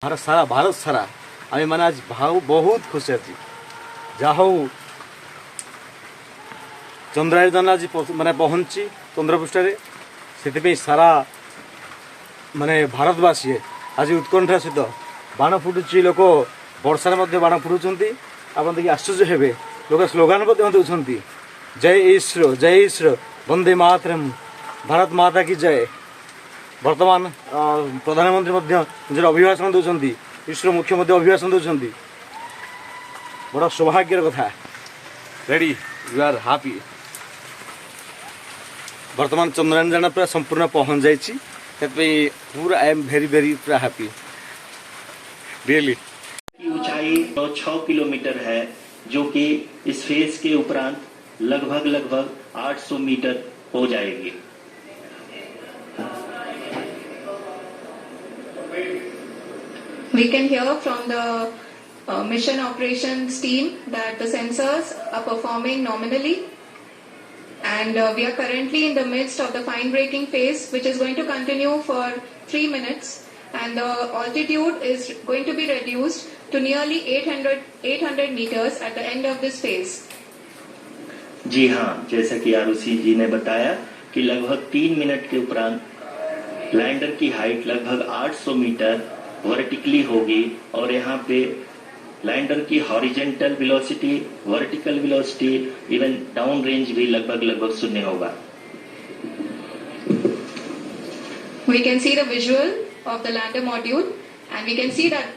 भारत सारा आम मैंने आज बहुत खुशी अच्छी जा चंद्रायन आज माने पहुँची चंद्रपृष्ठ से सारा माने भारतवासी आज उत्कंठा सहित बाण फुटुची लोक वर्षार बाण फुटुंट आप देखिए आश्चर्य हेबे लोक स्लोगान दौरान जय ईश्वर वंदे मातरम भारत माता की जय। वर्तमान प्रधानमंत्री निजर अभिभाषण दौरान ईश्वर मुख्यमंत्री अभिभाषण दौरान बड़ा सौभाग्यर कथा। Ready you are happy. वर्तमान चंद्रयान पूरा संपूर्ण पहुँच जाइए पूरा आई एम वेरी वेरी पूरा हैप्पी रियली। की ऊंचाई 6 किलोमीटर है जो कि इस फेज के उपरांत लगभग 800 मीटर हो जाएगी। We can hear from the mission operations team that the sensors are performing nominally, and we are currently in the midst of the fine braking phase, which is going to continue for 3 minutes, and the altitude is going to be reduced to nearly 800 meters at the end of this phase. जी हाँ, जैसा कि आरुषि जी ने बताया कि लगभग 3 minute के उपरांत lander की हाइट लगभग 800 मीटर वर्टिकली होगी और यहाँ पे लैंडर की horizontal velocity, vertical velocity, even down range भी लगभग शून्य होगा। We can see the visual of the lander module, and we can see that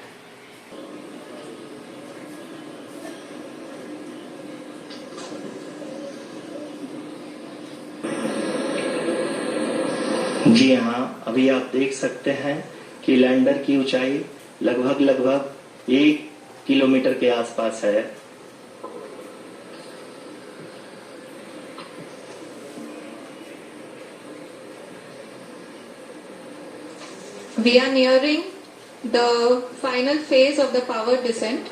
जी हाँ, अभी आप देख सकते हैं कि लैंडर की ऊंचाई लगभग 1 किलोमीटर के आसपास है। we are nearing the final phase of the power descent,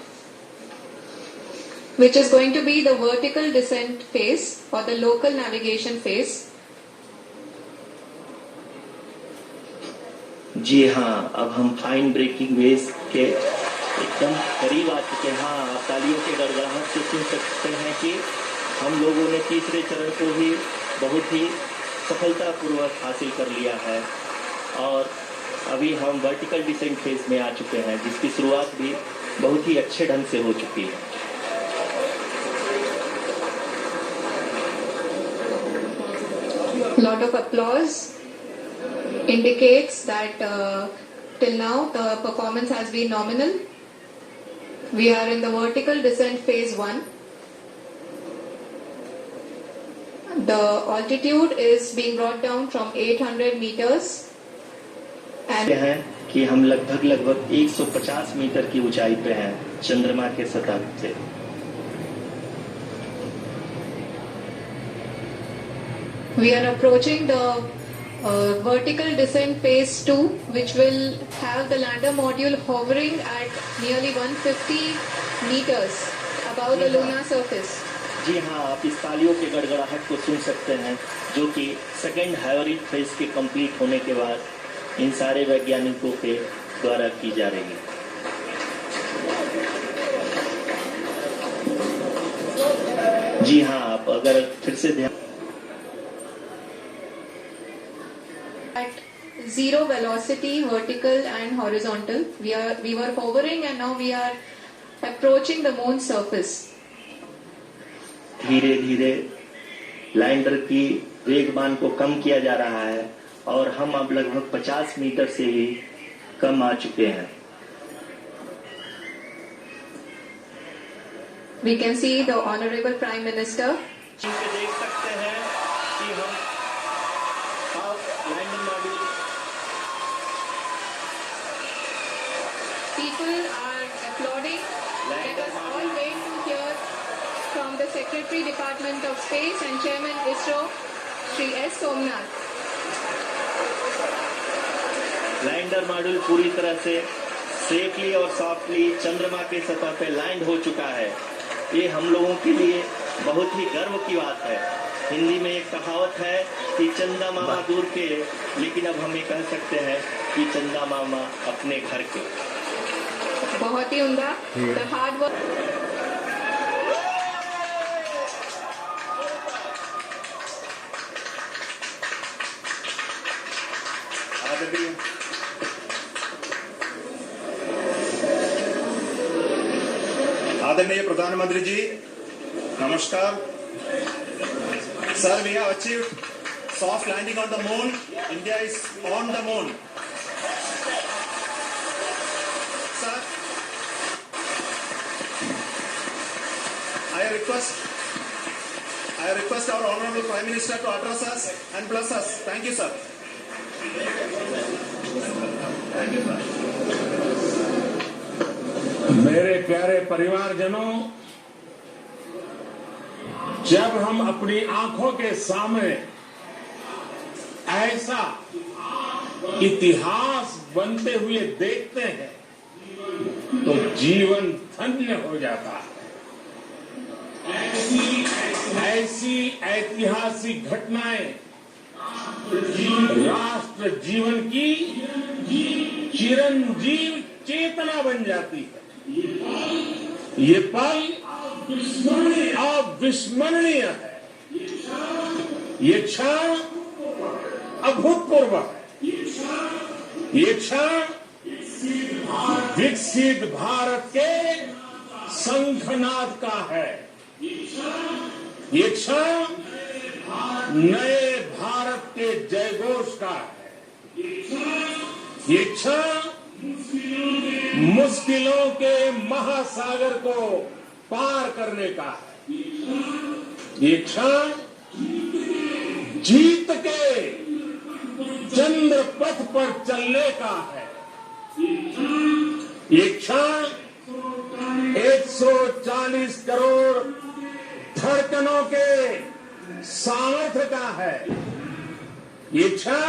which is going to be the vertical descent phase or the local navigation phase. जी हाँ, अब हम फाइन ब्रेकिंग वेज के एकदम करीब आ चुके हैं। हाँ, आप तालियों के गड़गड़ाहट से सुन सकते हैं कि हम लोगों ने तीसरे चरण को भी बहुत ही सफलतापूर्वक हासिल कर लिया है और अभी हम वर्टिकल डिसेंट फेज में आ चुके हैं, जिसकी शुरुआत भी बहुत ही अच्छे ढंग से हो चुकी है। Lot of applause indicates that till now the performance has been nominal. We are in the vertical descent phase 1. The altitude is being brought down from 800 meters. And है कि हम लगभग 150 मीटर की ऊंचाई पे हैं चंद्रमा के सतह से। we are approaching the vertical descent phase 2, which will have the lander module hovering at nearly 150 meters above the lunar surface. जी हाँ, आप इस तालियों के गड़गड़ाहट को सुन सकते हैं जो कि सेकेंड हाइब्रिड फेज के कंप्लीट होने के बाद इन सारे वैज्ञानिकों के द्वारा की जा रही है। जी हाँ, आप अगर फिर से ध्यान At zero velocity, vertical and horizontal, we were hovering, and now we are approaching the moon's surface. धीरे धीरे लैंडर की वेगमान को कम किया जा रहा है और हम अब लगभग 50 मीटर से भी कम आ चुके हैं। We can see the Honorable Prime Minister. देख सकते हैं कि हम lander module People are applauding. Let us all wait to hear from the Secretary Department of Space and Chairman ISRO, Shri S. Somnath. Lander module पूरी तरह से safely और softly चंद्रमा के सतह पे लैंड हो चुका है। ये हम लोगों के लिए बहुत ही गर्व की बात है। हिंदी में एक कहावत है कि चंदा मामा दूर के, लेकिन अब हम ये कह सकते हैं कि चंदा मामा अपने घर के। बहुत ही उम्दा, द हार्ड वर्क। आदरणीय प्रधानमंत्री जी, नमस्कार sir. We have achieved soft landing on the moon. India is on the moon. Sir, I request our Honorable Prime Minister to address us and bless us. Thank you, sir. Thank you, sir. मेरे प्यारे परिवारजनों, जब हम अपनी आंखों के सामने ऐसा इतिहास बनते हुए देखते हैं तो जीवन धन्य हो जाता है। ऐसी ऐतिहासिक घटनाएं राष्ट्र जीवन की चिरंजीव चेतना बन जाती है। ये पल अविस्मरणीय है। ये क्षण अभूतपूर्व है। ये क्षण विकसित भारत के शंखनाद का है। ये क्षण नए भारत के जयघोष का है। ये क्षण मुश्किलों के महासागर को पार करने का है। ये क्षण जीत के चंद्र पथ पर चलने का है। ये क्षण 140 करोड़ धड़कनों के सामर्थ्य का है। ये क्षण